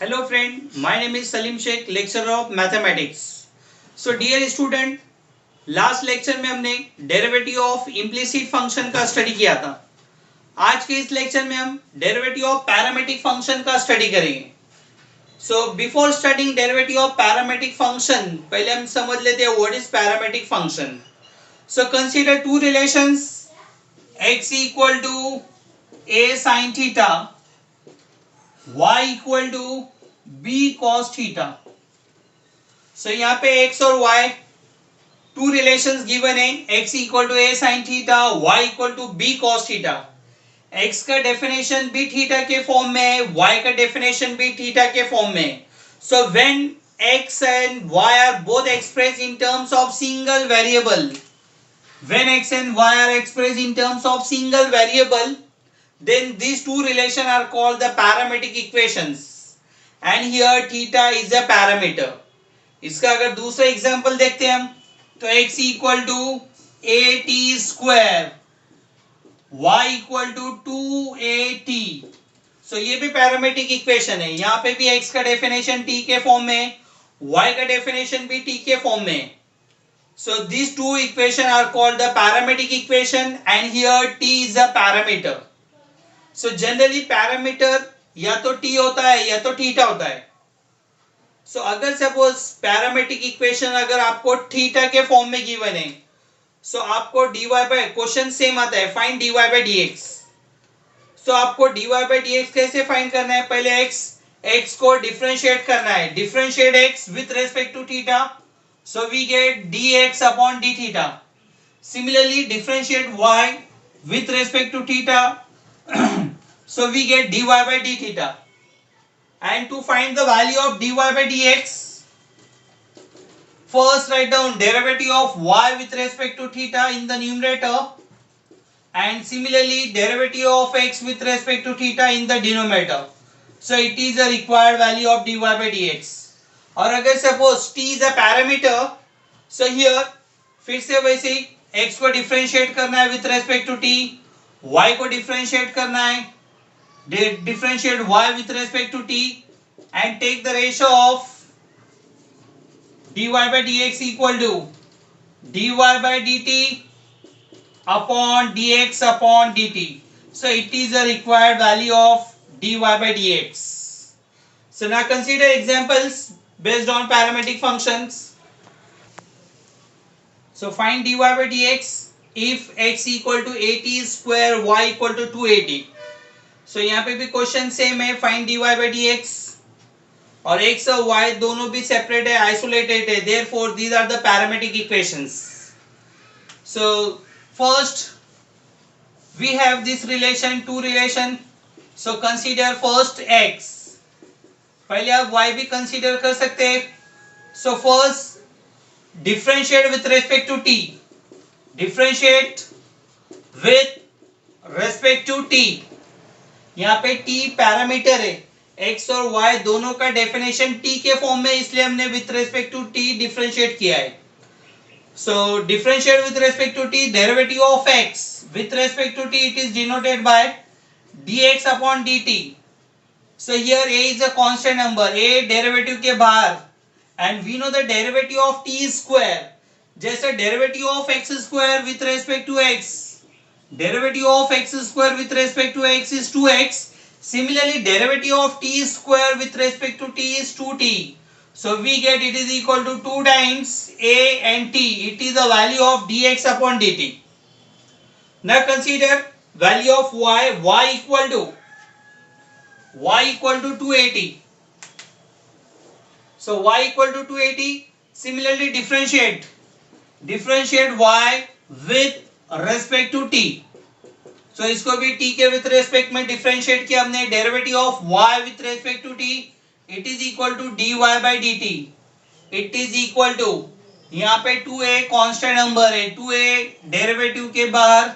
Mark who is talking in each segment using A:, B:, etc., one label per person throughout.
A: Hello friend, my name is Salim Sheikh, lecturer of mathematics. So dear student, last lecture में हमने derivative of implicit function का study किया था। आज के इस लेक्चर में हम डेरिवेटिव ऑफ पैरामेट्रिक फंक्शन का स्टडी करेंगे। So before studying derivative of parametric function, पहले हम समझ लेते हैं what is parametric function. So consider two relations x equal to a sin theta, y equal to b cos theta. So यहाँ पे x और y टू रिलेशंस गिवन है, x equal to a sin theta, y equal to b cos theta. x का definition भी theta के form में है, y का डेफिनेशन भी थीटा के फॉर्म में है। So when x and y are both expressed in terms of single variable, when x and y are expressed in terms of single variable, then these two relations are called the parametric equations, and here theta is a parameter. इसका अगर दूसरा example देखते हैं हम, तो x equal to a t square, y equal to 2at। So ये भी parametric equation है। यहाँ पे भी x का डेफिनेशन t के फॉर्म में, y का डेफिनेशन भी t के फॉर्म में। सो these two equation are called the parametric equation, and here t is a parameter. So generally parameter या तो t होता है या तो थीटा होता है। सो अगर सपोज पैरामेट्रिक इक्वेशन अगर आपको थीटा के फॉर्म में गिवन है, सो आपको dy बाय क्वेश्चन सेम आता है, फाइंड dy बाय dx। सो आपको dy बाय dx कैसे फाइंड करना है? पहले x को डिफरेंशिएट करना है, differentiate x with respect to theta, so we get dx upon d theta. Similarly differentiate y with respect to theta, so we get dy by d theta. And to find the value of dy by dx, first write down derivative of y with respect to theta in the numerator, and similarly derivative of x with respect to theta in the denominator. So it is a required value of dy by dx. और अगर suppose t is a parameter, so here फिर से वैसे ही x को differentiate करना है with respect to t, y को differentiate करना है, differentiate y with respect to t, and take the ratio of dy by dx equal to dy by dt upon dx upon dt. So it is the required value of dy by dx. So now consider examples based on parametric functions. So find dy by dx if x equal to at square, y equal to 2at. सो यहाँ पे भी question same है, find dy by dx, और x और y दोनों भी separate है, isolated है, therefore these are the parametric equations. So first we have this relation, two relation. So consider first x, पहले आप y भी कंसीडर कर सकते हैं। So first differentiate with respect to t, differentiate with respect to t। यहाँ पे t parameter है, x और y दोनों का डेफिनेशन t के फॉर्म में, इसलिए हमने with respect to t differentiate किया है। So differentiate with respect to t, derivative of x with respect to t, it is denoted by dx upon dt। So here a is a constant number, a derivative के बाहर, and we know the derivative of t square, जैसे derivative of x square with respect to x, derivative of x square with respect to x is 2x. Similarly, derivative of t square with respect to t is 2t. So we get it is equal to 2 times a and t. It is the value of dx upon dt. Now consider value of y. Y equal to 280. So y equal to 280. Similarly, differentiate y with respect to t। So इसको भी t के with respect में differentiate किया हमने, derivative of y with respect to t, it is equal to dy by dt। It is equal to, यहाँ पे 2a constant number है, 2a derivative के बाहर,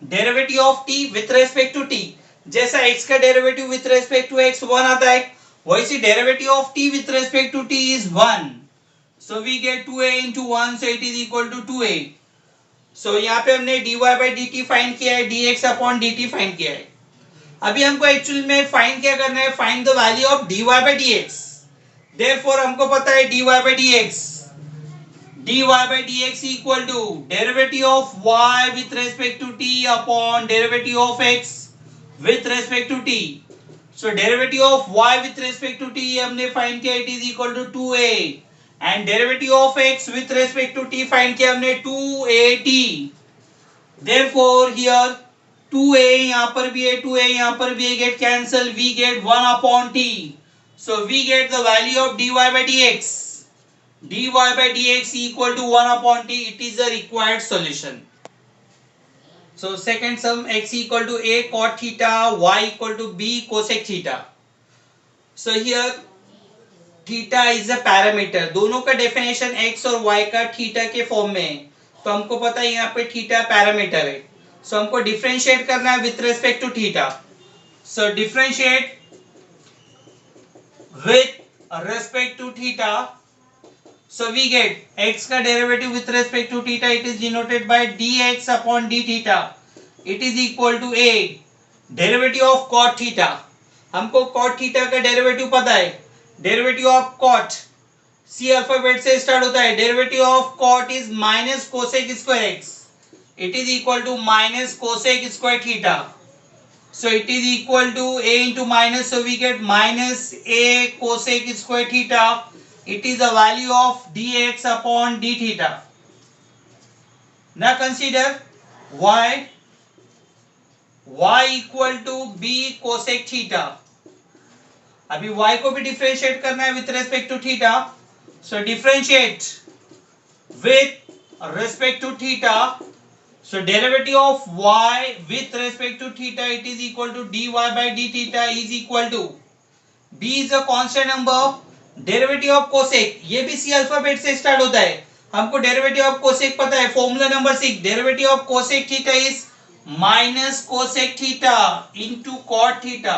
A: derivative of t with respect to t, जैसा x का derivative with respect to x 1 आता है, वैसे derivative of t with respect to t is 1। So we get 2a into 1, so it is equal to 2a। सो यहाँ पे हमने dy by dt find किया है, dx अपॉन dt फाइंड किया है। अभी हमको एक्चुअली में फाइंड क्या करना है, find the value of dy by dx। Therefore हमको पता है dy by dx, dy by dx equal to derivative of y with respect to t upon derivative of x with respect to t। So derivative of y with respect to t हमने find किया, it is equal to 2a, and derivative of x with respect to t find किया हमने 2at। Therefore here 2a यहाँ पर भी है, 2a यहाँ पर भी है, get cancel, we get 1 upon t। So we get the value of dy by dx, dy by dx equal to 1 upon t, it is the required solution। So second sum, x equal to a cot theta, y equal to b cosec theta। So here theta is a parameter, दोनों का definition x और y का theta के form में है, तो हमको पता है यहाँ पे थीटा पैरामीटर है। सो हमको डिफरेंशिएट करना है with respect to theta. So differentiate with respect to theta, so we get x का derivative with respect to theta, it is denoted by dx upon d theta, it is equal to a derivative of cot theta. हमको cot theta का derivative पता है, derivative of cot C alphabet से start होता है, derivative of cot is minus cosec square x, it is equal to minus cosec square theta. So it is equal to a into minus, so we get minus a cosec square theta, it is the value of dx upon d theta. Now consider y equal to b cosec theta. अभी y को भी differentiate करना है with respect to theta, so differentiate with respect to theta, so derivative of y with respect to theta, it is equal to dy by d theta is equal to b is a constant number, derivative of cosec ये भी सी alphabet से start होता है, हमको derivative of cosec पता है, formula number 6, derivative of cosec theta is minus cosec theta into cot theta.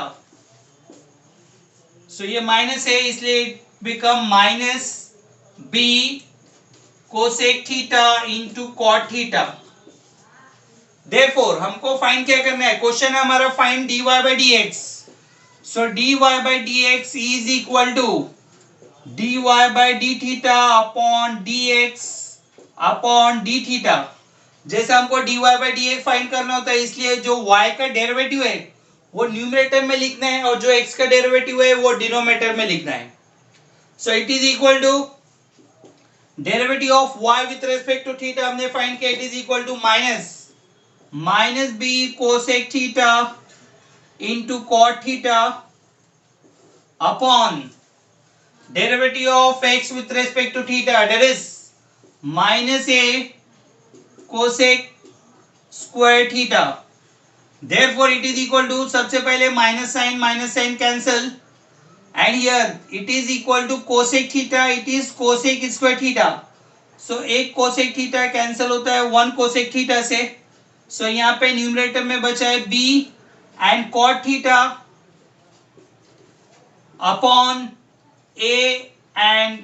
A: So ये minus है इसलिए become minus b cosec theta into cot theta. Therefore हमको फाइंड क्या करना है, क्वेश्चन है हमारा find dy by dx। So dy by dx is equal to dy by d theta upon dx upon d theta. जैसे हमको dy by dx find करना होता है, इसलिए जो y का डेरिवेटिव है वो न्यूमरेटर में लिखना है और जो x का डेरिवेटिव है वो डिनोमिनेटर में लिखना है। So it is equal to derivative of y with respect to theta हमने फाइंड किया, it is equal to minus b cosec theta into cot theta upon derivative of x with respect to theta, that is minus a cosec square theta. Therefore it is equal to, सबसे पहले minus sign cancel, and here it is equal to cosec theta, it is cosec square theta. So एक cosec theta cancel होता है 1 cosec theta से, सो यहाँ पे numerator में बचा है b and cot theta upon a and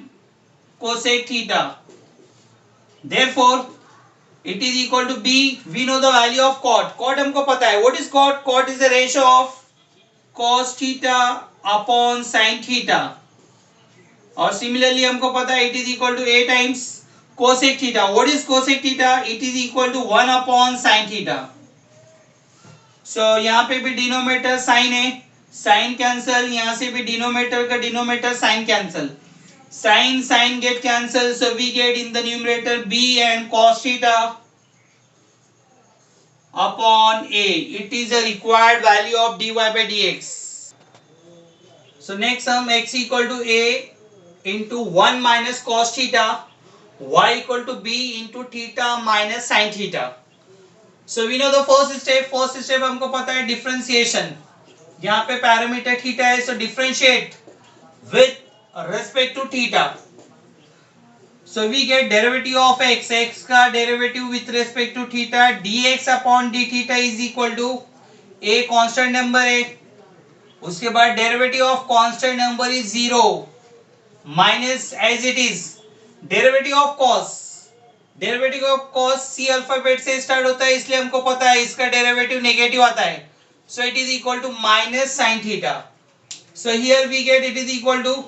A: cosec theta. Therefore it is equal to b, we know the value of cot, cot हमको पता है, what is cot, cot is the ratio of cos theta upon sin theta, और similarly हमको पता है it is equal to a times cosec theta, what is cosec theta, it is equal to 1 upon sin theta। so यहाँ पे भी denominator sine है, sine cancel, यहाँ से भी डिनोमिनेटर का denominator sine cancel, sin get cancelled, so we get in the numerator b and cos theta upon a, it is a required value of dy by dx। so next sum, x equal to a into 1 minus cos theta, y equal to b into theta minus sin theta। so we know the first step हमको पता है differentiation, यहाँ पे parameter theta है, so differentiate with respect to theta, so we get derivative of x का derivative with respect to theta, dx upon d theta is equal to a constant number है, उसके बाद derivative of constant number is 0 minus as it is derivative of cos c alphabet से start होता है, इसलिए हमको पता है इसका डेरिवेटिव नेगेटिव आता है, So it is equal to minus sin theta. So here we get it is equal to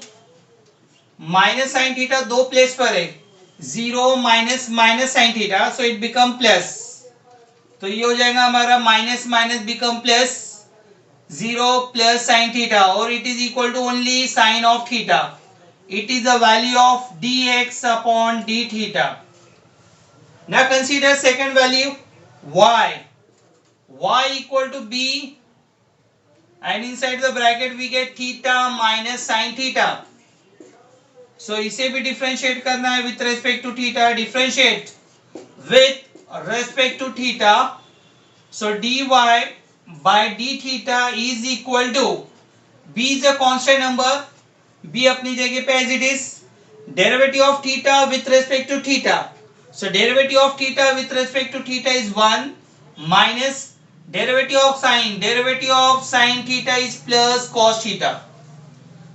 A: minus sin theta, दो प्लेस पर है, 0 minus minus sin theta, so it become plus. तो ये हो जाएगा हमारा minus minus become plus, 0 plus sin theta, or it is equal to only sin of theta. It is the value of dx upon d theta. Now consider second value y. Y equal to b, and inside the bracket we get theta minus sin theta. So इसे भी differentiate करना है with respect to theta. Differentiate with respect to theta. So dy by d theta is equal to, b is a constant number, b अपनी जगह पे as it is, derivative of theta with respect to theta. So derivative of theta with respect to theta is 1 minus derivative of sin theta is plus cos theta.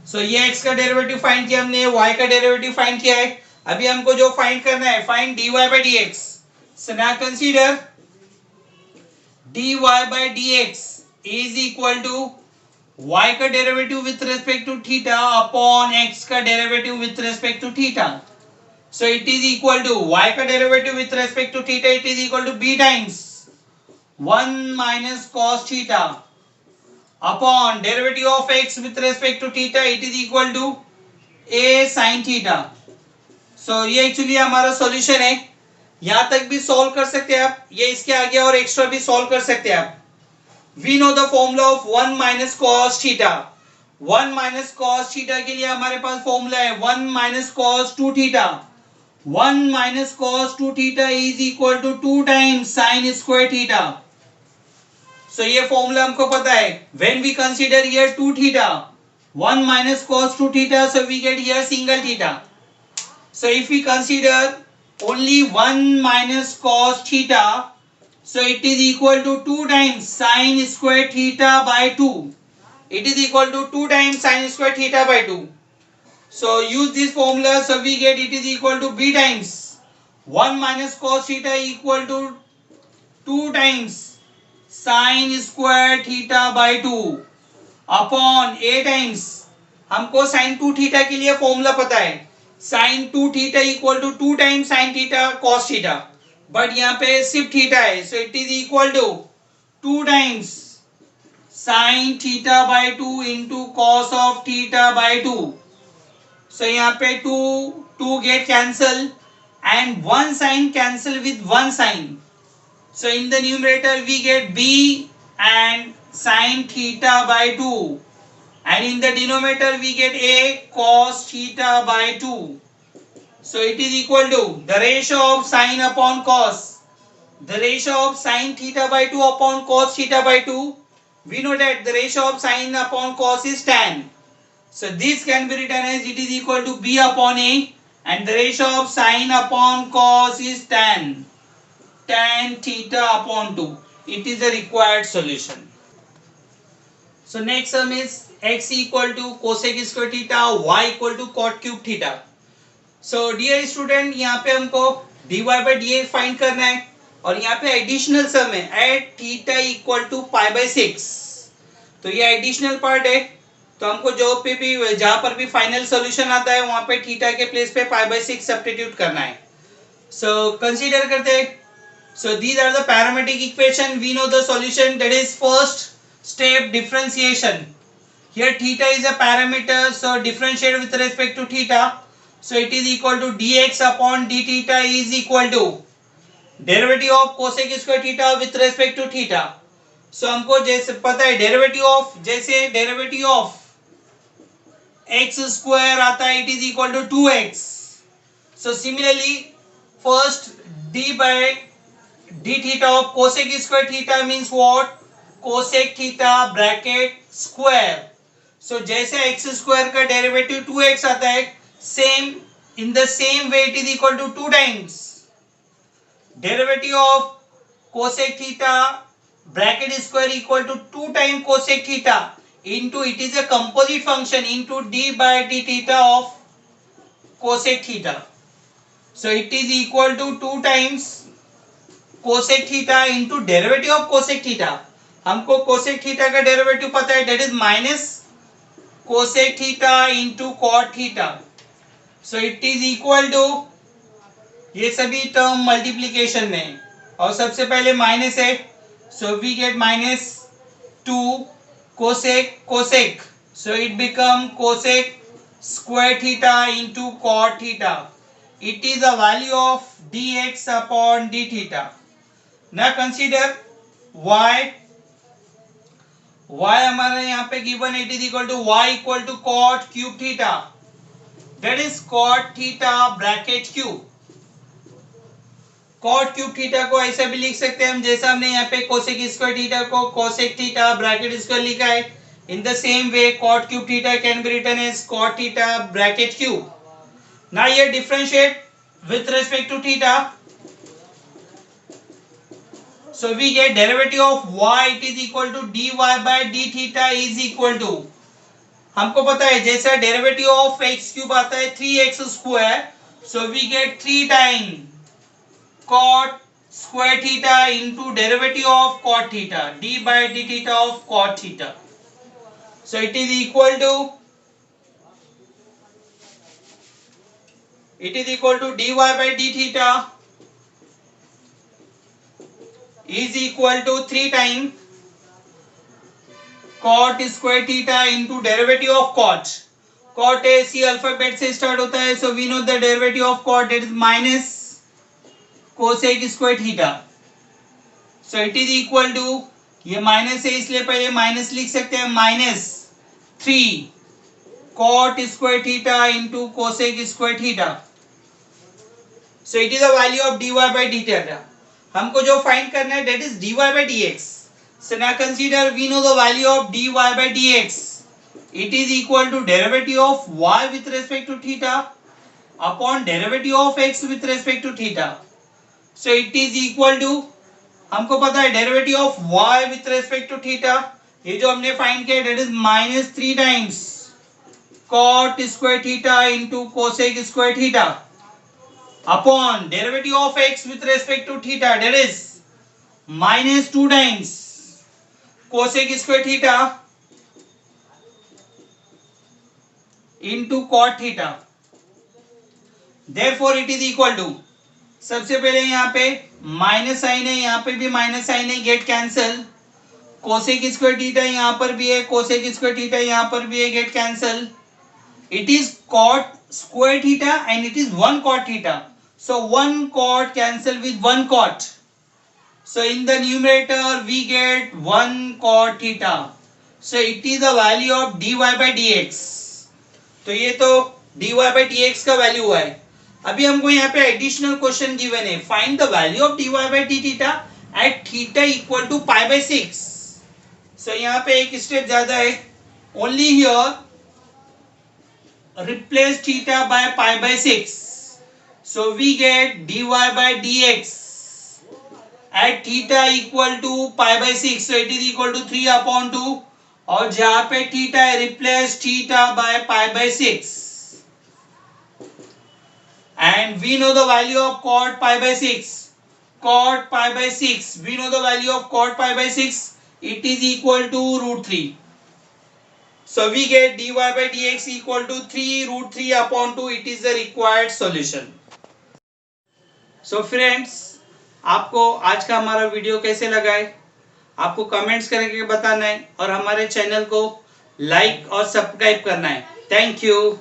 A: So ये x का derivative find किया हमने, y का derivative find किया है. अभी हमको जो फाइंड करना है, find dy by dx. So now consider dy by dx is equal to y का derivative with respect to theta upon x का derivative with respect to theta. So it is equal to y का derivative with respect to theta, it is equal to b times 1 minus cos theta upon derivative of x with respect to theta, it is equal to a sin theta. So ये actually हमारा solution है. यहां तक भी solve कर सकते हैं आप, ये इसके आगे और एक्स्ट्रा भी सॉल्व कर सकते हैं आप. We know the formula of 1 minus cos theta. 1 minus cos theta के लिए हमारे पास फॉर्मूला है 1 minus cos 2 theta. 1 minus cos 2 theta is equal to 2 times sin square theta. So ये फॉर्मूला हमको पता है. When we consider here 2 theta, 1 minus cos 2 theta, so we get here single theta. So if we consider only 1 minus cos theta, so it is equal to 2 times sin square theta by 2. It is equal to 2 times sin square theta by 2. So use this formula, so we get it is equal to b times 1 minus cos theta equal to 2 times sin square theta by 2 upon a times, हमको sin 2 theta के लिए formula पता है, sin 2 theta equal to 2 times sin theta cos theta, but यहाँ पे सिर्फ theta है, so it is equal to 2 times sin theta by 2 into cos of theta by 2. So यहाँ पे 2 get cancel and 1 sin cancel with 1 sin. So in the numerator we get b and sin theta by 2, and in the denominator we get a cos theta by 2. So it is equal to the ratio of sin upon cos, the ratio of sin theta by 2 upon cos theta by 2. We know that the ratio of sin upon cos is tan. So this can be written as it is equal to b upon a, and the ratio of sin upon cos is tan theta upon 2. It is a required solution. So next sum is x equal to cosec square theta, y equal to cot cube theta. So dear student, यहाँ पे हमको dy by dx find करना है, और यहाँ पे additional sum है at theta equal to pi by 6. तो ये एडिशनल पार्ट है, तो हमको जो पे भी जहाँ पर भी फाइनल सॉल्यूशन आता है वहाँ पे थीटा के प्लेस पे पाई बाई 6 सब्स्टिट्यूट करना है. सो कंसीडर करते हैं. So these are the parametric equation. We know the solution, that is first step differentiation. Here theta is a parameter, so differentiate with respect to theta. So it is equal to dx upon d theta is equal to derivative of cosec square theta with respect to theta. So हमको जैसे पता है derivative of, जैसे derivative of x square आता है, it is equal to 2x. So similarly first d by d theta of cosec square theta means what? Cosec theta bracket square. So जैसे x square का derivative 2x आता है, same in the same way it is equal to 2 times derivative of cosec theta bracket square equal to 2 times cosec theta into, it is a composite function, into d by d theta of cosec theta. So it is equal to 2 times cosec theta into derivative of cosec theta हमको cosec theta का derivative पता है, that is minus cosec theta into cot theta. So it is equal to, ये सभी term multiplication में, और सबसे पहले माइनस है, so we get minus 2 cosec cosec, so it become cosec square theta into cot theta. It is the value of dx upon d theta. Now consider y. Y हमारे यहाँ पे given, it is equal to y equal to cot cube theta. That is cot theta bracket cube. cot cube theta को ऐसा भी लिख सकते हैं हम, जैसा हमने यहाँ पे cosec square theta को cosec theta bracket square लिखा है. In the same way, cot cube theta can be written as cot theta bracket cube. Now here differentiate with respect to theta. So we get derivative of y, it is equal to dy by d theta is equal to, हमको पता है जैसा derivative of x cube आता है 3x square, so we get 3 times cot square theta into derivative of cot theta, d by d theta of cot theta. So it is equal to dy by d theta is equal to 3 times cot square theta into derivative of cot. Cot है C alphabet से start होता है, so we know the derivative of cot, that is minus cosec square theta. So it is equal to, ये minus है इसलिए पहले minus लिख सकते हैं, minus 3 cot square theta into cosec square theta. So it is the value of dy by d theta. हमको जो find करना है, that is dy by dx. So now consider, we know the value of dy by dx. It is equal to derivative of y with respect to theta upon derivative of x with respect to theta. So it is equal to, हमको पता है derivative of y with respect to theta, ये जो हमने find किया, that is minus 3 times cot square theta into cosec square theta upon derivative of x with respect to theta, that is minus 2 times cosec square theta into cot theta. Therefore it is equal to, सबसे पहले यहाँ पे minus sign है, यहाँ पे भी minus sign है, get cancel. Cosec square theta यहाँ पर भी है, कोसेक स्क्वायर थीटा यहाँ पर भी है, get cancel. It is cot square theta and it is 1 cot theta, so 1 cot cancel with 1 cot, so in the numerator we get 1 cot theta. So it is the value of dy by dx. तो ये तो dy by dx का value हुआ है. अभी हमको यहाँ पे एडिशनल क्वेश्चन गिवन है, find the value of dy by d theta at theta equal to pi by 6. So यहाँ पे एक स्टेप ज्यादा है, only here replace theta by pi by 6, so we get dy by dx at theta equal to pi by 6, so it is equal to 3 upon 2, और जहां पे theta है replace theta by pi by 6. And we know the value of cot pi by 6. Cot pi by 6. We know the value of cot pi by 6. It is equal to root 3. So we get dy by dx equal to 3 root 3 upon 2. It is the required solution. So friends, आपको आज का हमारा video कैसे लगा है, आपको comments करके बताना है और हमारे चैनल को लाइक और सब्सक्राइब करना है. Thank you.